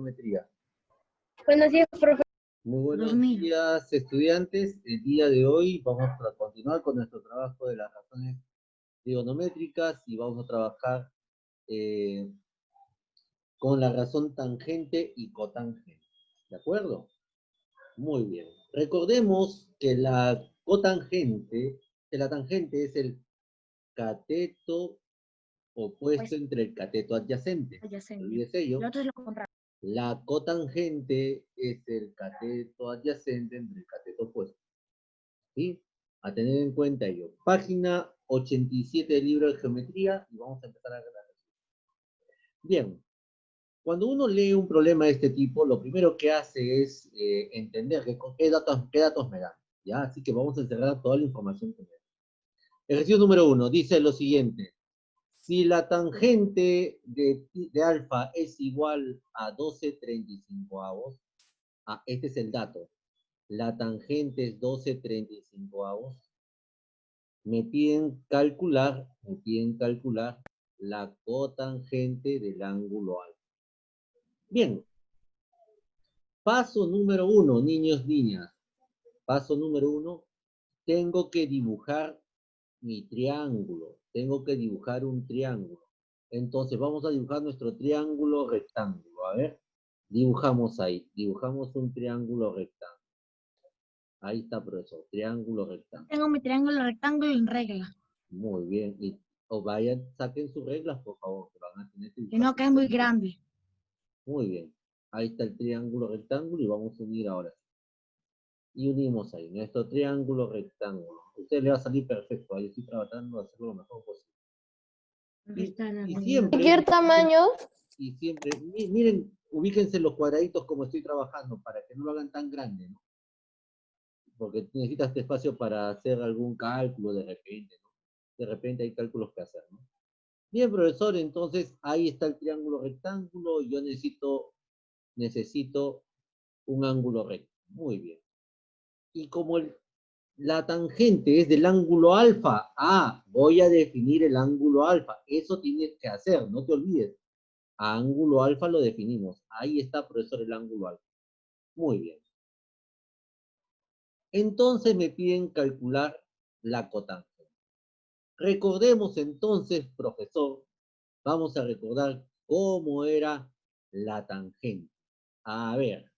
geometría? Buenos días, profe. Muy buenos 2000. días, estudiantes. El día de hoy vamos a continuar con nuestro trabajo de las razones trigonométricas y vamos a trabajar con la razón tangente y cotangente. ¿De acuerdo? Muy bien. Recordemos que la tangente es el cateto opuesto entre el cateto adyacente. Adyacente. No olvides ello. Lo otro es lo contrario. La cotangente es el cateto adyacente entre el cateto opuesto. ¿Sí? A tener en cuenta ello. Página 87 del libro de geometría y vamos a empezar a ver la respuesta. Bien. Cuando uno lee un problema de este tipo, lo primero que hace es entender qué datos me dan. ¿Ya? Así que vamos a encerrar toda la información que me dan. Ejercicio número 1 dice lo siguiente. Si la tangente de alfa es igual a 12/35, este es el dato. La tangente es 12/35. Me piden calcular la cotangente del ángulo alfa. Bien. Paso número 1, niños, niñas. Paso número 1, tengo que dibujar mi triángulo. Tengo que dibujar un triángulo. Entonces vamos a dibujar nuestro triángulo rectángulo. A ver, dibujamos ahí. Dibujamos un triángulo rectángulo. Ahí está, profesor. Triángulo rectángulo. Tengo mi triángulo rectángulo en regla. Muy bien. O vayan, saquen sus reglas, por favor. Que van a tener que Si no, que es muy grande. Muy bien. Ahí está el triángulo rectángulo y vamos a unir ahora. Y unimos ahí, nuestro triángulo rectángulo. A usted le va a salir perfecto, ahí estoy tratando de hacerlo lo mejor posible. Y siempre... ¿Cualquier tamaño? Y siempre, miren, ubíquense los cuadraditos como estoy trabajando, para que no lo hagan tan grande, ¿no? Porque necesitas este espacio para hacer algún cálculo de repente, ¿no? De repente hay cálculos que hacer, ¿no? Bien, profesor, entonces ahí está el triángulo rectángulo, yo necesito un ángulo recto. Muy bien. Y como la tangente es del ángulo alfa, voy a definir el ángulo alfa. Eso tienes que hacer, no te olvides. A ángulo alfa lo definimos. Ahí está, profesor, el ángulo alfa. Muy bien. Entonces me piden calcular la cotangente. Recordemos entonces, profesor, vamos a recordar cómo era la tangente. A ver,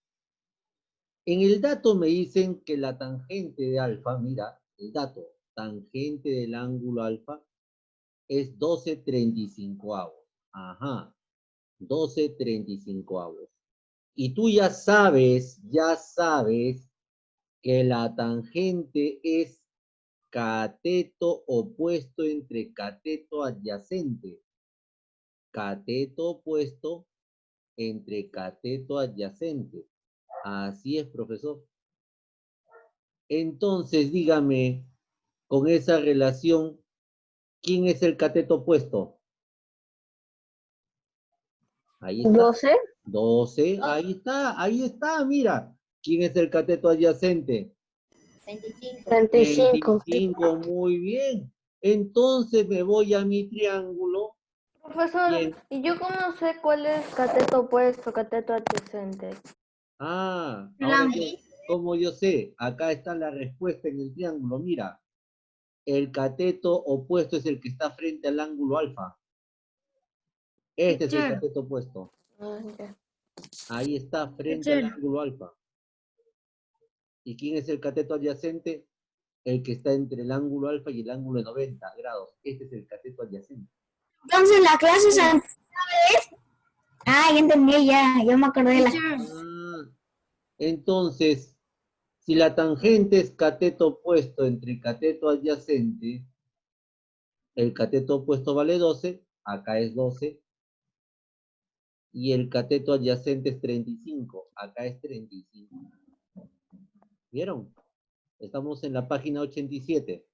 en el dato me dicen que la tangente de alfa, mira, el dato, tangente del ángulo alfa, es 12/35. Ajá, 12/35. Y tú ya sabes que la tangente es cateto opuesto entre cateto adyacente. Cateto opuesto entre cateto adyacente. Así es, profesor. Entonces, dígame, con esa relación, ¿quién es el cateto opuesto? Ahí está. 12. 12, ahí está, mira. ¿Quién es el cateto adyacente? 35. 25, muy bien. Entonces me voy a mi triángulo. Profesor, Bien. ¿y yo cómo sé cuál es cateto opuesto, cateto adyacente? Ahora como yo sé, acá está la respuesta en el triángulo. Mira, el cateto opuesto es el que está frente al ángulo alfa. Este es el cateto opuesto. Ya. Ahí está, frente al ángulo alfa. ¿Y quién es el cateto adyacente? El que está entre el ángulo alfa y el ángulo de 90 grados. Este es el cateto adyacente. Entonces la clase es ya entendí, ya me acordé de la... Entonces, si la tangente es cateto opuesto entre cateto adyacente, el cateto opuesto vale 12, acá es 12, y el cateto adyacente es 35, acá es 35. ¿Vieron? Estamos en la página 87.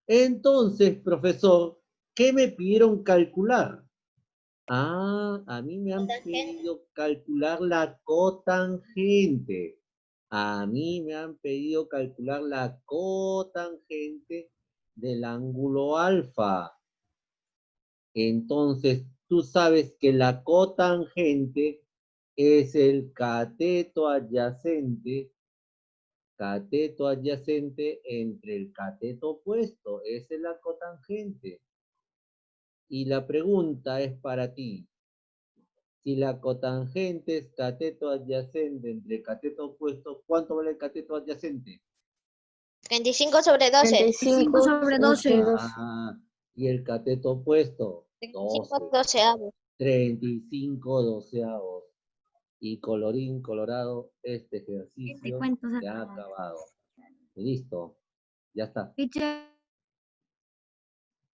Entonces, profesor, ¿qué me pidieron calcular? A mí me han pedido calcular la cotangente. A mí me han pedido calcular la cotangente del ángulo alfa. Entonces, tú sabes que la cotangente es el cateto adyacente entre el cateto opuesto. Esa es la cotangente. Y la pregunta es para ti. Si la cotangente es cateto adyacente entre cateto opuesto, ¿cuánto vale el cateto adyacente? 35 sobre 12. 35 sobre 12. Ah, y el cateto opuesto, 35 12. doceavos. 35 doceavos. Y colorín colorado, este Te ejercicio cuento, se ha acabado. Listo, ya está. Teacher,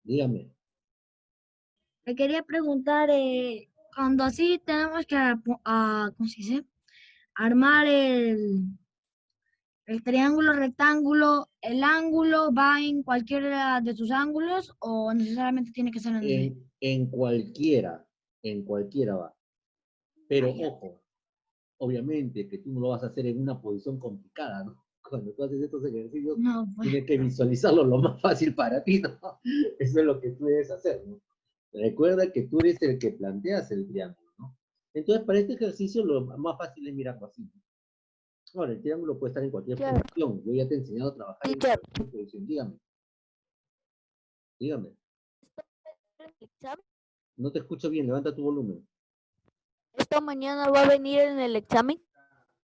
Dígame. le quería preguntar, cuando así tenemos que, ¿cómo se dice? Armar el triángulo rectángulo, ¿el ángulo va en cualquiera de sus ángulos o necesariamente tiene que ser en ese? En cualquiera va. Pero Ah, ya. ojo, obviamente que tú no lo vas a hacer en una posición complicada, ¿no? Cuando tú haces estos ejercicios, No, pues. tienes que visualizarlo lo más fácil para ti, ¿no? Eso es lo que tú debes hacer, ¿no? Recuerda que tú eres el que planteas el triángulo, ¿no? Entonces, para este ejercicio, lo más fácil es mirarlo así, ¿no? Ahora, el triángulo puede estar en cualquier Teacher. posición. Yo ya te he enseñado a trabajar en Teacher. cualquier posición. Dígame, dígame. No te escucho bien, levanta tu volumen. ¿Esta mañana va a venir en el examen?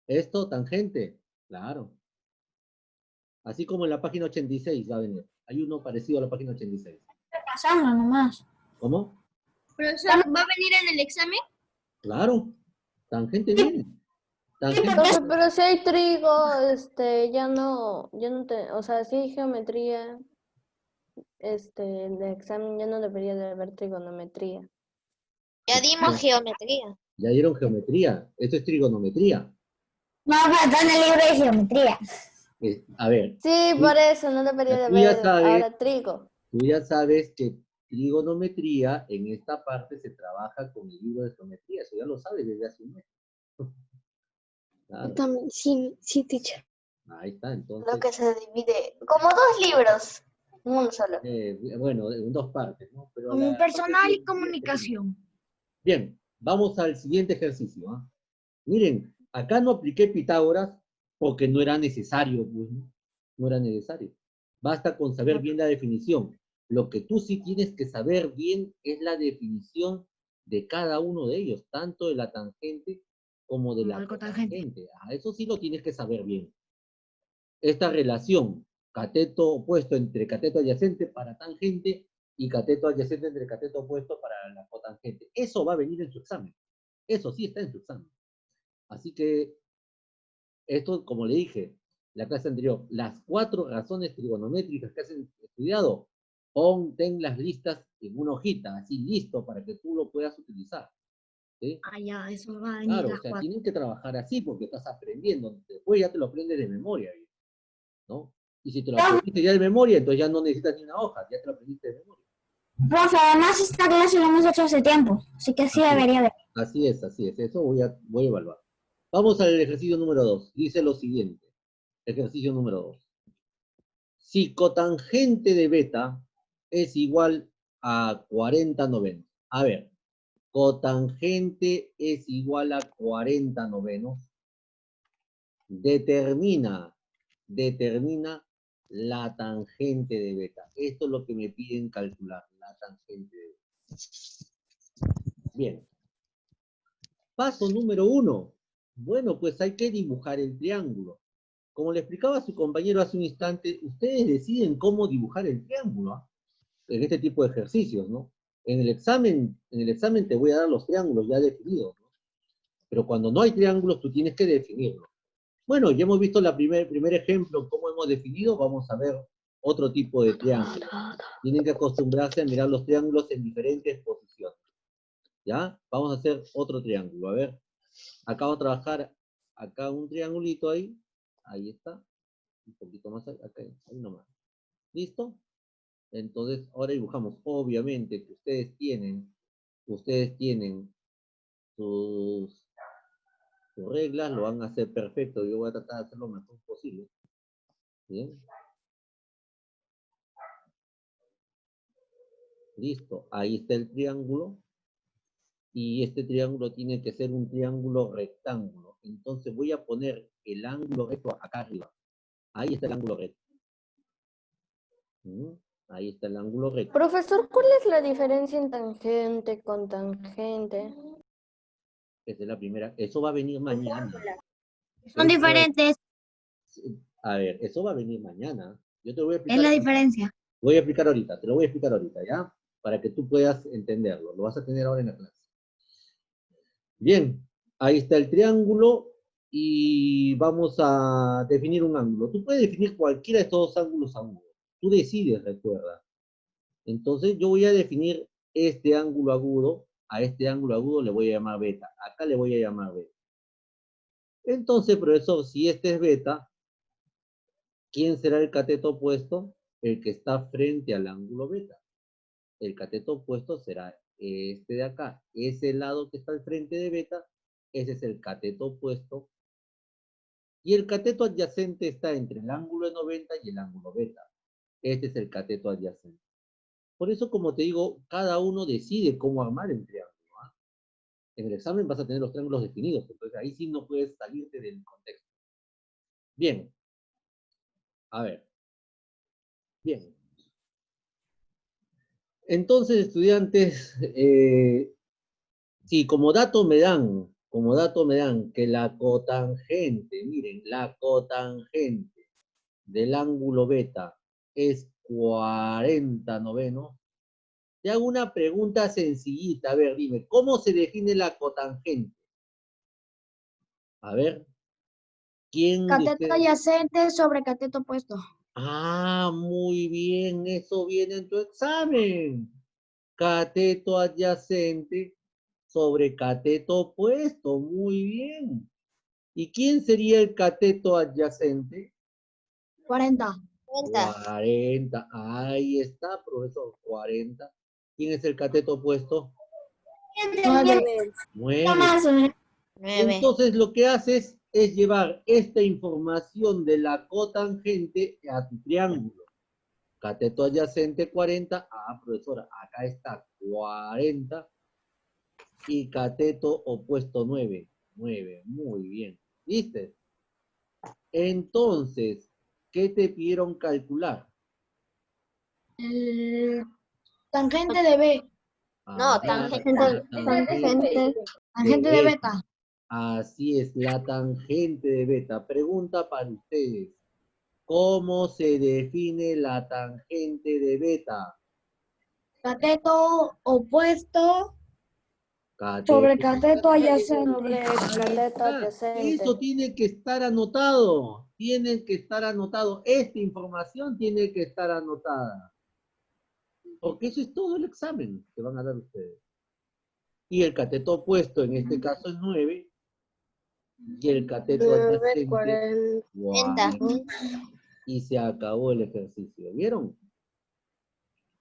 Esto, tangente, claro. Así como en la página 86 va a venir. Hay uno parecido a la página 86. Pasando nomás. ¿Cómo? Profesor, ¿va a venir en el examen? Claro. Tangente viene. Tangente. Profe, pero si hay trigo, o sea, si hay geometría, en el examen ya no debería de haber trigonometría. Ya dimos geometría. Ya dieron geometría. Esto es trigonometría. No, falta en el libro de geometría. A ver, Sí, por eso no debería de tú ya haber sabes, ahora trigo. que trigonometría en esta parte se trabaja con el libro de geometría. Eso ya lo sabes desde hace un mes. Claro. También, sí, sí, teacher. Ahí está, Lo entonces, que se divide como dos libros. Uno solo. bueno, en dos partes, ¿no? Pero Como la parte personal y es pequeña. comunicación. Bien, vamos al siguiente ejercicio. ¿Ah? Miren, acá no apliqué Pitágoras porque no era necesario, pues, ¿no? No era necesario. Basta con saber bien la definición. Lo que tú sí tienes que saber bien es la definición de cada uno de ellos, tanto de la tangente como de Como la el cotangente. cotangente. Eso sí lo tienes que saber bien. Esta relación, cateto opuesto entre cateto adyacente para tangente y cateto adyacente entre cateto opuesto para la cotangente. Eso va a venir en su examen. Eso sí está en su examen. Así que, esto, como le dije, la clase anterior, las 4 razones trigonométricas que has estudiado, tenlas listas en una hojita, así listo, para que tú lo puedas utilizar. ¿Sí? Ah, ya, eso va a venir Claro, o las sea, 4. tienen que trabajar así porque estás aprendiendo. Después ya te lo aprendes de memoria, ¿no? Y si te lo aprendiste ya de memoria, entonces ya no necesitas ni una hoja, ya te lo aprendiste de memoria. Profe, además esta clase la hemos hecho hace tiempo, así que sí Así es, debería haber. así es, eso voy a evaluar. Vamos al ejercicio número 2. Dice lo siguiente, ejercicio número 2. Si cotangente de beta es igual a 40 novenos. A ver, cotangente es igual a 40 novenos. Determina la tangente de beta. Esto es lo que me piden calcular, la tangente de beta. Bien. Paso número 1. Bueno, pues hay que dibujar el triángulo. Como le explicaba a su compañero hace un instante, ustedes deciden cómo dibujar el triángulo, ¿ah? En este tipo de ejercicios, ¿no? En el examen te voy a dar los triángulos ya definidos, ¿no? Pero cuando no hay triángulos, tú tienes que definirlos. Bueno, ya hemos visto el primer ejemplo, cómo hemos definido, vamos a ver otro tipo de triángulo. Tienen que acostumbrarse a mirar los triángulos en diferentes posiciones. ¿Ya? Vamos a hacer otro triángulo. A ver, acá vamos a trabajar, acá un triangulito ahí. Ahí está. Un poquito más acá, ahí nomás. ¿Listo? Entonces, ahora dibujamos. Obviamente que ustedes tienen sus reglas, lo van a hacer perfecto. Yo voy a tratar de hacerlo lo mejor posible. Bien. Listo. Ahí está el triángulo. y este triángulo tiene que ser un triángulo rectángulo. Entonces voy a poner el ángulo recto acá arriba. Ahí está el ángulo recto. Ahí está el ángulo recto. Profesor, ¿cuál es la diferencia en tangente con tangente? Esa es la primera. Eso va a venir mañana. Son diferentes. A ver, eso va a venir mañana. Yo te lo voy a explicar. Es la ahorita. diferencia. Voy a explicar ahorita, te lo voy a explicar ahorita, ¿ya? Para que tú puedas entenderlo. Lo vas a tener ahora en la clase. Bien, ahí está el triángulo y vamos a definir un ángulo. Tú puedes definir cualquiera de estos dos ángulos agudos. Tú decides, recuerda. Entonces yo voy a definir este ángulo agudo. A este ángulo agudo le voy a llamar beta. Acá le voy a llamar beta. Entonces, profesor, si este es beta, ¿quién será el cateto opuesto? El que está frente al ángulo beta. El cateto opuesto será este de acá. Ese lado que está al frente de beta, ese es el cateto opuesto. Y el cateto adyacente está entre el ángulo de 90 y el ángulo beta. Este es el cateto adyacente. Por eso, como te digo, cada uno decide cómo armar el triángulo. En el examen vas a tener los triángulos definidos, entonces ahí sí no puedes salirte del contexto. Bien. A ver. Bien. Entonces, estudiantes, sí, como dato me dan que la cotangente, miren, la cotangente del ángulo beta es 40 novenos. Te hago una pregunta sencillita, a ver, dime, ¿cómo se define la cotangente? A ver, ¿quién de Cateto ustedes? adyacente sobre cateto opuesto. Ah, muy bien, eso viene en tu examen. Cateto adyacente sobre cateto opuesto, muy bien. ¿Y quién sería el cateto adyacente? 40. 40. Ahí está, profesor, 40. ¿Quién es el cateto opuesto? 9. 9. Más o menos. 9. Entonces lo que haces es llevar esta información de la cotangente a tu triángulo. Cateto adyacente 40. Ah, profesora, acá está 40. Y cateto opuesto 9. 9, muy bien. ¿Viste? Entonces, ¿qué te pidieron calcular? El tangente de B. No, tangente. Tangente de beta. Así es, la tangente de beta. Pregunta para ustedes. ¿Cómo se define la tangente de beta? Cateto opuesto Cateto. sobre cateto Sobre adyacente. cateto adyacente. Eso tiene que estar anotado. Tiene que estar anotado. Esta información tiene que estar anotada. Porque eso es todo el examen que van a dar ustedes. Y el cateto opuesto en este caso es 9. Y el cateto 9, adyacente 40. 40. Y se acabó el ejercicio. ¿Vieron?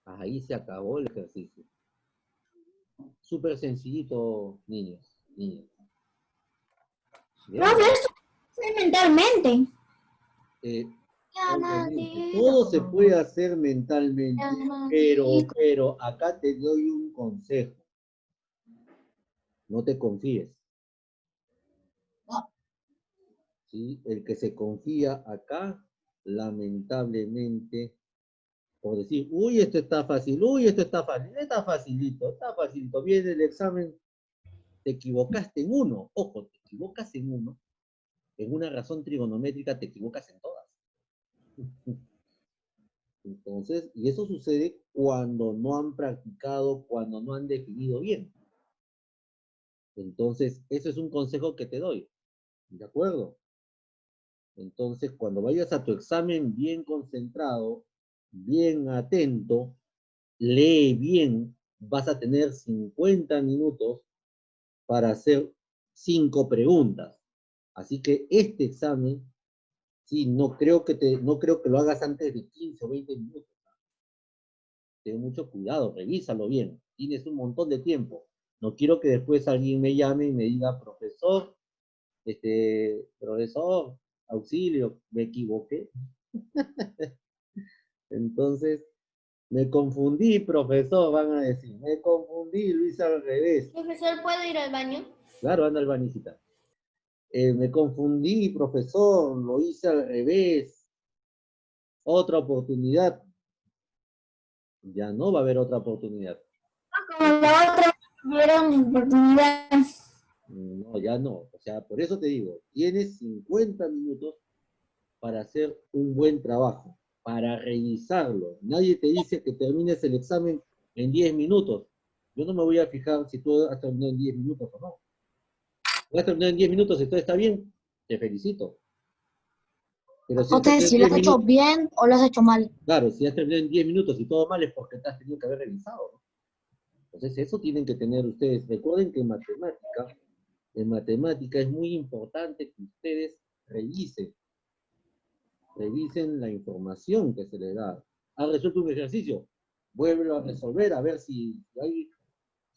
Ahí se acabó el ejercicio. Súper sencillito, niños. Niñas. Profe, esto se hace mentalmente. Obviamente, todo se puede hacer mentalmente, pero acá te doy un consejo. No te confíes. ¿Sí? El que se confía acá, lamentablemente, por decir, uy, esto está fácil, uy, esto está fácil, está facilito, viene el examen, te equivocaste en uno, ojo, te equivocas en uno, en una razón trigonométrica te equivocas en todas. Entonces, y eso sucede cuando no han practicado, cuando no han definido bien. Entonces, eso es un consejo que te doy. ¿De acuerdo? Entonces, cuando vayas a tu examen bien concentrado, bien atento, lee bien, vas a tener 50 minutos para hacer 5 preguntas. Así que este examen, sí, no creo que lo hagas antes de 15 o 20 minutos. Ten mucho cuidado, revísalo bien. Tienes un montón de tiempo. No quiero que después alguien me llame y me diga, profesor, auxilio, me equivoqué. Entonces, Me confundí, profesor, van a decir. Me confundí, lo hice al revés. Profesor, ¿puedo ir al baño? Claro, anda al bañicita. Me confundí, profesor, lo hice al revés. Otra oportunidad. Ya no va a haber otra oportunidad. Como la otra tuvieron oportunidad. No, ya no. O sea, por eso te digo, tienes 50 minutos para hacer un buen trabajo, para revisarlo. Nadie te dice que termines el examen en 10 minutos. Yo no me voy a fijar si tú has terminado en 10 minutos o no. Si has terminado en 10 minutos y todo está bien, te felicito. Pero si has Entonces, terminado si en lo 10 has hecho minutos, bien o lo has hecho mal. claro, si has terminado en 10 minutos y todo mal es porque te has tenido que haber revisado, ¿no? Entonces, eso tienen que tener ustedes. Recuerden que en matemática es muy importante que ustedes revisen la información que se les da. ¿Han resuelto un ejercicio? Vuelvo a resolver a ver si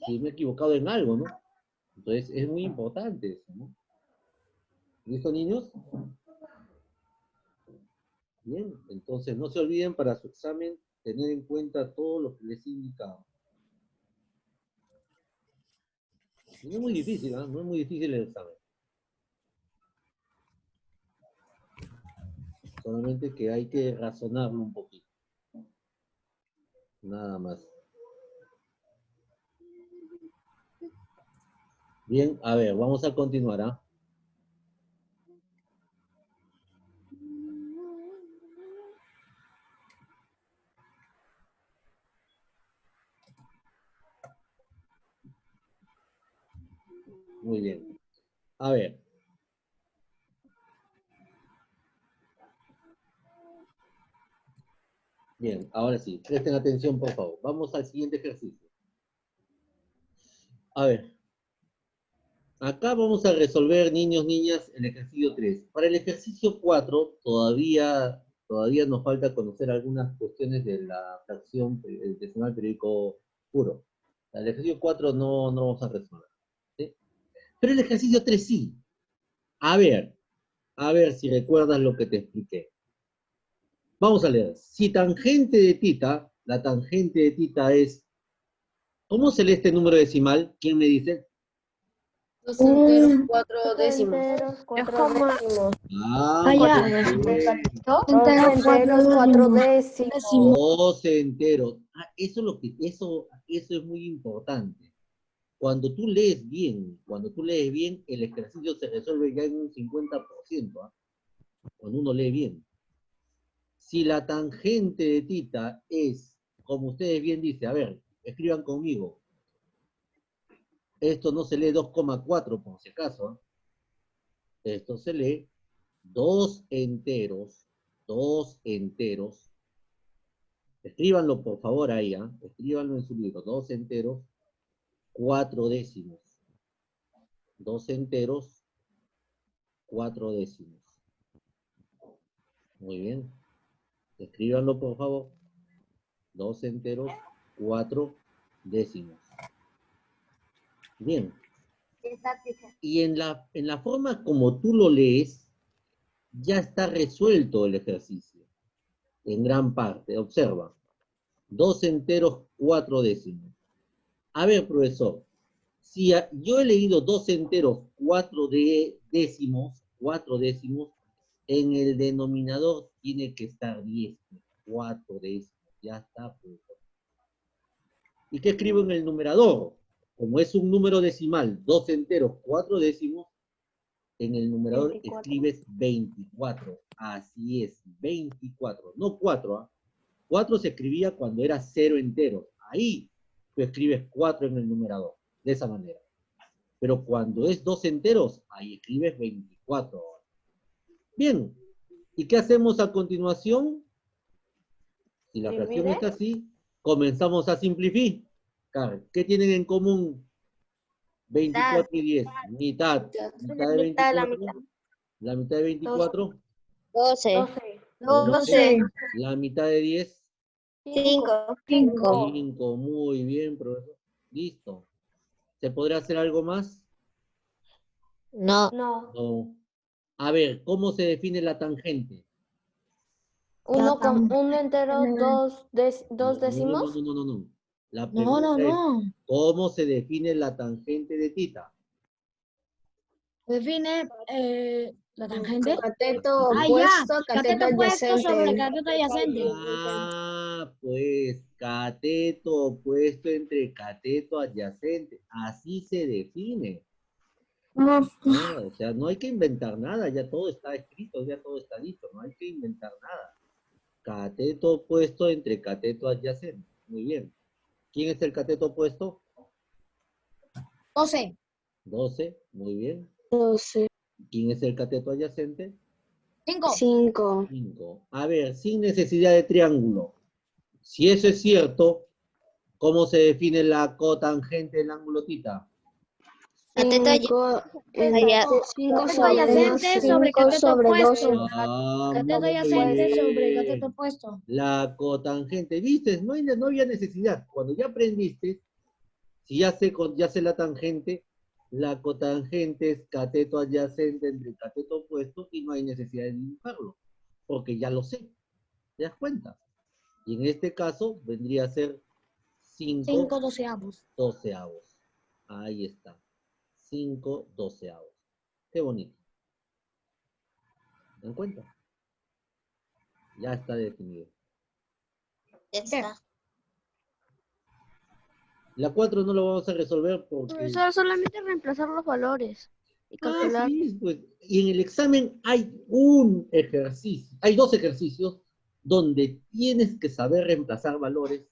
me he equivocado en algo, ¿no? Entonces, es muy importante eso, ¿no? ¿Listo, niños? Bien, entonces no se olviden para su examen tener en cuenta todo lo que les he indicado. Y no es muy difícil, ¿eh? No es muy difícil el examen. Solamente que hay que razonarlo un poquito. Nada más. Bien, a ver, vamos a continuar, ¿ah? Muy bien. A ver. Bien, ahora sí, presten atención, por favor. Vamos al siguiente ejercicio. A ver. Acá vamos a resolver, niños, niñas, el ejercicio 3. Para el ejercicio 4, todavía nos falta conocer algunas cuestiones de la fracción decimal periódico puro. El ejercicio 4 no vamos a resolver, ¿sí? Pero el ejercicio 3 sí. A ver si recuerdas lo que te expliqué. Vamos a leer. Si tangente de tita, la tangente de tita es... ¿Cómo se lee este número decimal? ¿Quién me dice? 2 enteros, 4 Dos décimos. enteros, Es 4 como décimos. Ah, ya. muy bien. dos Entero, enteros, 4 décimos. décimos. 2 enteros. Ah, eso es muy importante. Cuando tú lees bien, el ejercicio se resuelve ya en un 50%, ¿ah? Cuando uno lee bien. Si la tangente de tita es, como ustedes bien dicen, a ver, escriban conmigo. Esto no se lee 2,4 por si acaso, ¿ah? Esto se lee 2 enteros, escríbanlo por favor ahí, ¿ah? Escríbanlo en su libro, 2 enteros, 4 décimos. 2 enteros, 4 décimos. Muy bien. Escríbanlo por favor. 2 enteros, 4 décimos. Bien. Y en la forma como tú lo lees, ya está resuelto el ejercicio. En gran parte. Observa. 2 enteros, 4 décimos. A ver, profesor. Si yo he leído 2 enteros, 4 décimos, en el denominador tiene que estar 10, 4 décimos, ya está. Profesor. ¿Y qué escribo en el numerador? Como es un número decimal, 2 enteros, 4 décimos, en el numerador 24. escribes 24. Así es, 24, no 4, ¿ah? 4 se escribía cuando era 0 enteros. Ahí tú escribes 4 en el numerador, de esa manera. Pero cuando es 2 enteros, ahí escribes 24. Bien, ¿y qué hacemos a continuación? Si la fracción está así, comenzamos a simplificar. ¿Qué tienen en común 24 y 10? Mitad. Mitad de 24. La mitad de 24. 12. 12. La mitad de 10. 5. 5. 5. Muy bien, profesor. Listo. ¿Se podrá hacer algo más? No. No. No. A ver, ¿cómo se define la tangente? un entero, dos décimos. No. La No, pregunta es, no. ¿cómo se define la tangente de tita? Define la tangente. Cateto Ah, opuesto, Cateto cateto opuesto sobre adyacente. cateto adyacente. Pues cateto opuesto entre cateto adyacente. Así se define. O sea, no hay que inventar nada, ya todo está escrito, ya todo está dicho, no hay que inventar nada. Cateto opuesto entre cateto adyacente. Muy bien. ¿Quién es el cateto opuesto? 12. 12, muy bien. 12, ¿Quién es el cateto adyacente? 5. 5. 5. A ver, sin necesidad de triángulo. Si eso es cierto, ¿cómo se define la cotangente del ángulo tita? Cateto 5 Cateto adyacente sobre cateto opuesto. Cateto Muy adyacente sobre bien. cateto opuesto. La cotangente, ¿viste? No había necesidad. Cuando ya aprendiste, si ya sé la tangente, la cotangente es cateto adyacente entre cateto opuesto y no hay necesidad de dibujarlo, porque ya lo sé. ¿Te das cuenta? Y en este caso vendría a ser 5 5 doceavos. doceavos. Ahí está. 5 doceavos. Qué bonito. ¿Se dan cuenta? Ya está definido. Ya está. La 4 no lo vamos a resolver porque... Profesor, solamente reemplazar los valores y calcular. Sí, pues. Y en el examen hay un ejercicio, hay 2 ejercicios donde tienes que saber reemplazar valores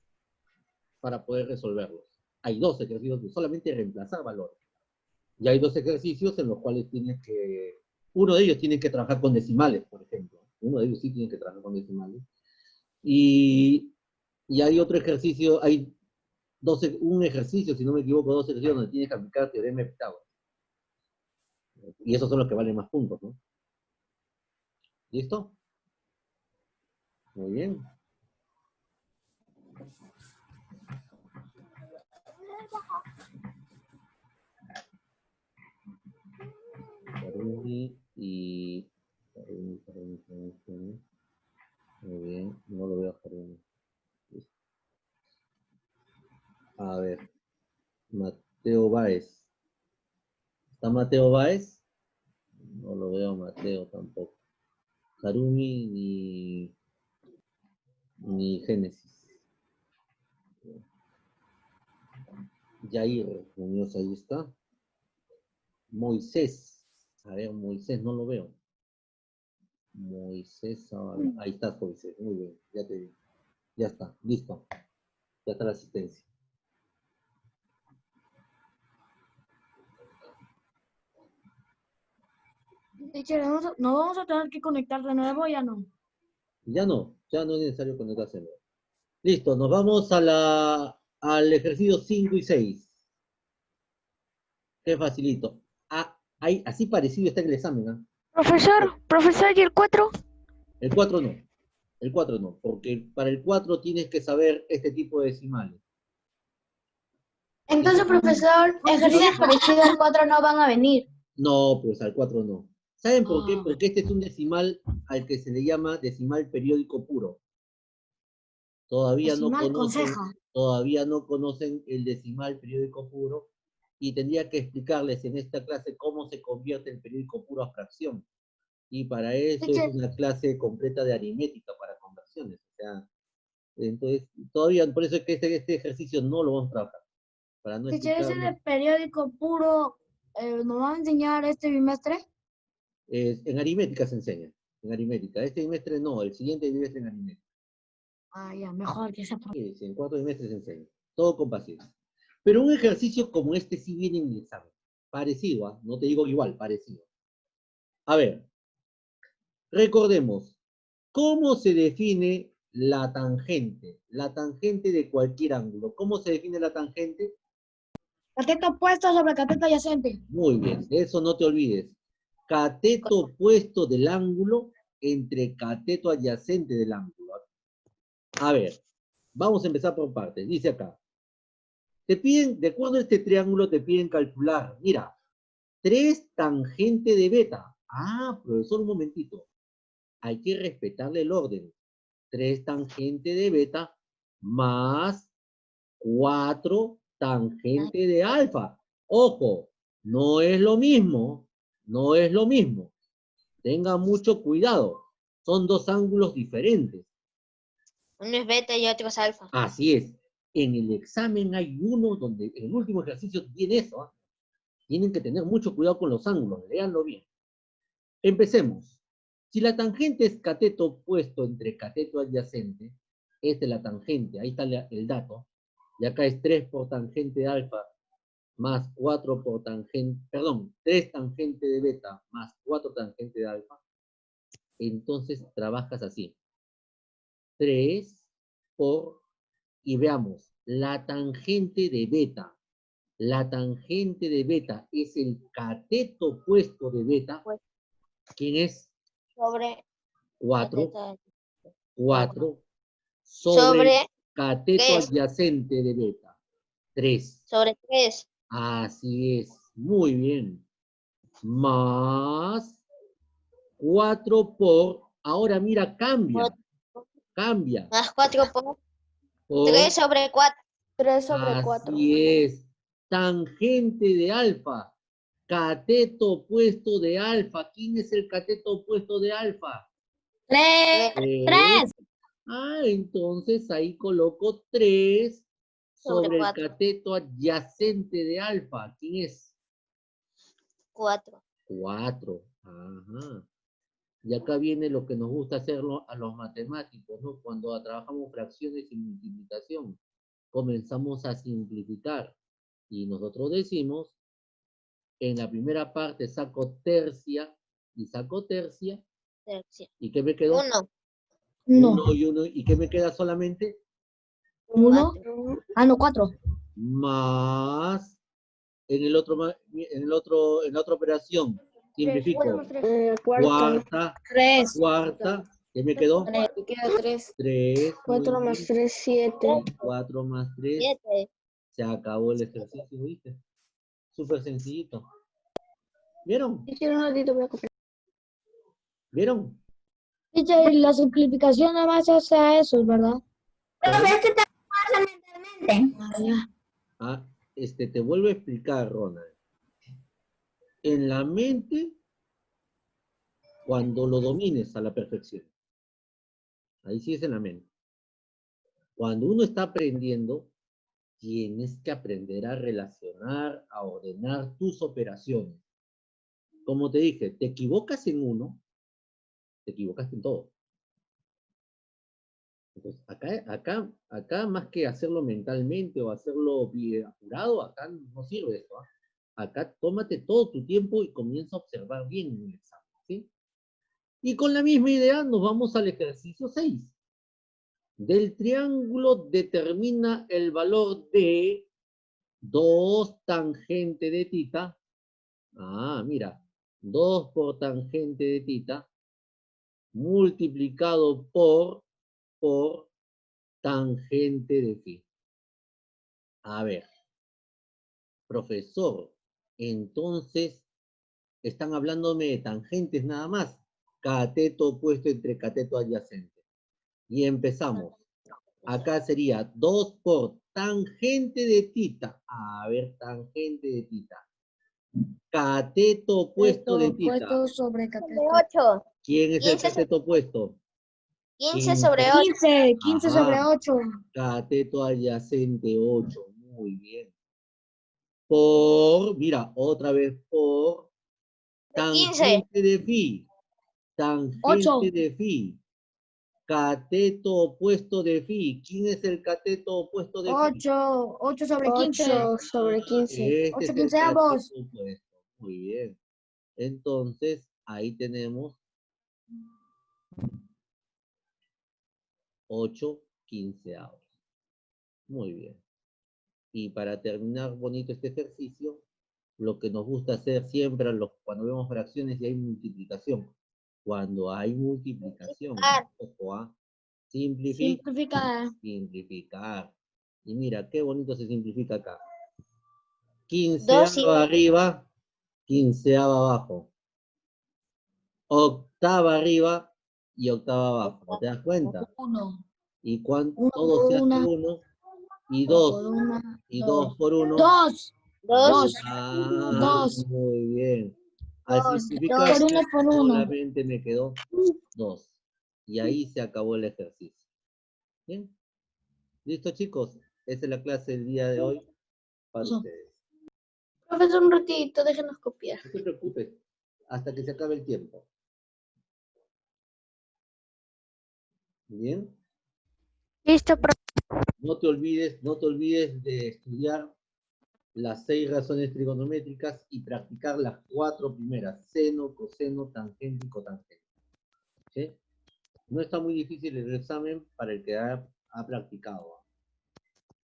para poder resolverlos. Hay 2 ejercicios de solamente reemplazar valores. Y hay 2 ejercicios en los cuales tienes que... Uno de ellos tiene que trabajar con decimales, por ejemplo. Uno de ellos sí tiene que trabajar con decimales. Y hay otro ejercicio, hay un ejercicio, si no me equivoco, 2 ejercicios donde tienes que aplicar teorema de Pitágoras. Y esos son los que valen más puntos, ¿no? ¿Listo? Muy bien. Harumi y... Harumi. Muy bien, no lo veo a Harumi. A ver, Mateo Báez. ¿Está Mateo Báez? No lo veo a Mateo tampoco. Harumi ni Génesis. Jair Muñoz, ahí está. Moisés. A ver, Moisés, no lo veo. Moisés, ahí está Moisés. Muy bien, ya te vi. Ya está, listo. Ya está la asistencia. Teacher, ¿no vamos a tener que conectar de nuevo? Ya no. Ya no es necesario conectarse. Listo, nos vamos al ejercicio 5 y 6. Qué facilito. Así parecido está en el examen, ¿eh? Profesor, ¿y el 4? El 4 no. El 4 no, porque para el 4 tienes que saber este tipo de decimales. Entonces, profesor, ejercicios parecidos al 4 no van a venir. No, pues al 4 no. ¿Saben por qué? Ah. Porque este es un decimal al que se le llama decimal periódico puro. Todavía no conocen el decimal periódico puro y tendría que explicarles en esta clase cómo se convierte el periódico puro a fracción. Y para eso es una clase completa de aritmética para conversiones. O sea, entonces, todavía, por eso es que este ejercicio no lo vamos a trabajar. Para no Teacher, ese explicarlo. de periódico puro, ¿nos van a enseñar este bimestre? En aritmética se enseña. En aritmética. Este bimestre no, el siguiente bimestre en aritmética. Ah, ya, mejor que sea. Sí, en 4 bimestres se enseña. Todo con paciencia. Pero un ejercicio como este sí viene en el examen. Parecido, ¿ah? No te digo igual, parecido. A ver, recordemos, ¿cómo se define la tangente? La tangente de cualquier ángulo. ¿Cómo se define la tangente? Cateto opuesto sobre cateto adyacente. Muy bien, de eso no te olvides. Cateto opuesto del ángulo entre cateto adyacente del ángulo. A ver, vamos a empezar por partes. Dice acá. Te piden, de acuerdo a este triángulo, te piden calcular. Mira, 3 tangente de beta. Ah, profesor, un momentito. Hay que respetarle el orden. 3 tangente de beta más 4 tangente de alfa. Ojo, no es lo mismo, no es lo mismo. Tengan mucho cuidado. Son dos ángulos diferentes. Uno es beta y otro es alfa. Así es. En el examen hay uno donde en el último ejercicio tiene eso. ¿Ah? Tienen que tener mucho cuidado con los ángulos. Léanlo bien. Empecemos. Si la tangente es cateto opuesto entre cateto adyacente, esta es la tangente, ahí está el dato, y acá es 3 por tangente de alfa más 4 por tangente, perdón, 3 tangente de beta más 4 tangente de alfa, entonces trabajas así. 3 por, y veamos, la tangente de beta. La tangente de beta es el cateto opuesto de beta. ¿Quién es? Sobre 4. cateto. 4 Sobre sobre cateto 3. adyacente de beta. 3. Sobre 3. Así es. Muy bien. Más 4 por... Ahora mira, cambia. Cambia. Más 4 por Por 3 sobre 4. 3 sobre 4. así es. Tangente de alfa. Cateto opuesto de alfa. ¿Quién es el cateto opuesto de alfa? 3. 3. Ah, entonces ahí coloco 3 sobre el cuatro. cateto adyacente de alfa. ¿Quién es? 4. 4. Ajá. Y acá viene lo que nos gusta hacerlo a los matemáticos, ¿no? Cuando trabajamos fracciones y multiplicación, comenzamos a simplificar. Y nosotros decimos, en la primera parte saco tercia y saco tercia. ¿Y qué me quedó? 1. 1 y 1. ¿Y qué me queda solamente? 1. Ah, no, 4. Más en el otro, en la otra operación, simplifico. Cuarta, 3. cuarta, ¿qué me quedó? Me queda 3. 3. 4 más 3, 7. 4 más 3, 7. se acabó el ejercicio, ¿viste? Súper sencillito. ¿Vieron? Quiero un ratito, voy a copiar. ¿Vieron? Teacher, la simplificación nada más se hace a eso, ¿verdad? Profe, es que te pasa mentalmente. Ah, ya. Ah, te vuelvo a explicar, Ronald. En la mente, cuando lo domines a la perfección. Ahí sí es en la mente. Cuando uno está aprendiendo, tienes que aprender a relacionar, a ordenar tus operaciones. Como te dije, te equivocas en uno, te equivocaste en todo. Entonces, acá más que hacerlo mentalmente o hacerlo bien apurado, acá no sirve eso. ¿Ah? Acá tómate todo tu tiempo y comienza a observar bien en el examen, ¿sí? Y con la misma idea nos vamos al ejercicio 6. Del triángulo determina el valor de 2 tangente de tita. Ah, mira, 2 por tangente de tita multiplicado por tangente de phi. A ver, profesor, entonces están hablándome de tangentes nada más. Cateto opuesto entre cateto adyacente. Y empezamos. Acá sería 2 por tangente de tita. A ver, tangente de tita. Cateto opuesto de tita. Opuesto sobre cateto. 8. ¿Quién es el 15 cateto opuesto? 15 sobre 8. 15. 15 sobre Ajá. 8. Cateto adyacente 8. Muy bien. Por, mira, otra vez por 15. tangente de phi. Tangente 8. de phi. Cateto opuesto de phi. ¿Quién es el cateto opuesto de phi? 8. 8 sobre 15. 8 sobre 15. Este 8 es el quinceavos. cateto opuesto. Muy bien. Entonces, ahí tenemos 8 quinceavos. Muy bien. Y para terminar bonito este ejercicio, lo que nos gusta hacer siempre cuando vemos fracciones y hay multiplicación. Cuando hay multiplicación, ojo, ¿ah? Simplifica. Simplificar. Y mira, qué bonito se simplifica acá. 2 y Quinceava arriba, quinceava abajo. Octava arriba, y octava abajo. ¿No te das cuenta? 1. Y cuánto Uno todo por se hace una. 1 y Por 2 una. y 2 por 1. 2. Dos. Ah, Dos. muy bien. Al Dos, simplificar Por uno por uno. solamente me quedó 2. Y ahí se acabó el ejercicio. ¿Bien? ¿Listo, chicos? Esa es la clase del día de hoy para Eso. ustedes. Profesor, un ratito, déjenos copiar. No te preocupes, hasta que se acabe el tiempo. ¿Bien? Listo, profe. No te olvides de estudiar las 6 razones trigonométricas y practicar las 4 primeras, seno, coseno, tangente y cotangente. ¿Sí? No está muy difícil el examen para el que ha practicado.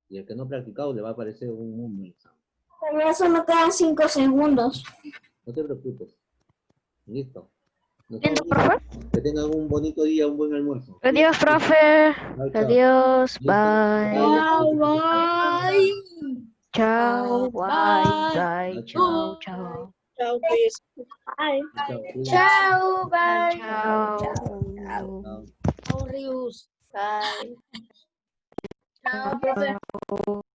Y el que no ha practicado le va a parecer un mundo el examen. También solo quedan 5 segundos. No te preocupes. Listo. Nos Listo, estamos viendo. profe. Que tengan un bonito día, un buen almuerzo. Adiós, profe. Chao, chao. Adiós, Listo. bye. Bye. Chao, bye, bye. Chao, Chao, chao. Chao, pues. Bye. chao. Chao, bye. Chao. Chao. Chao, Rius. Bye. Chao, profe.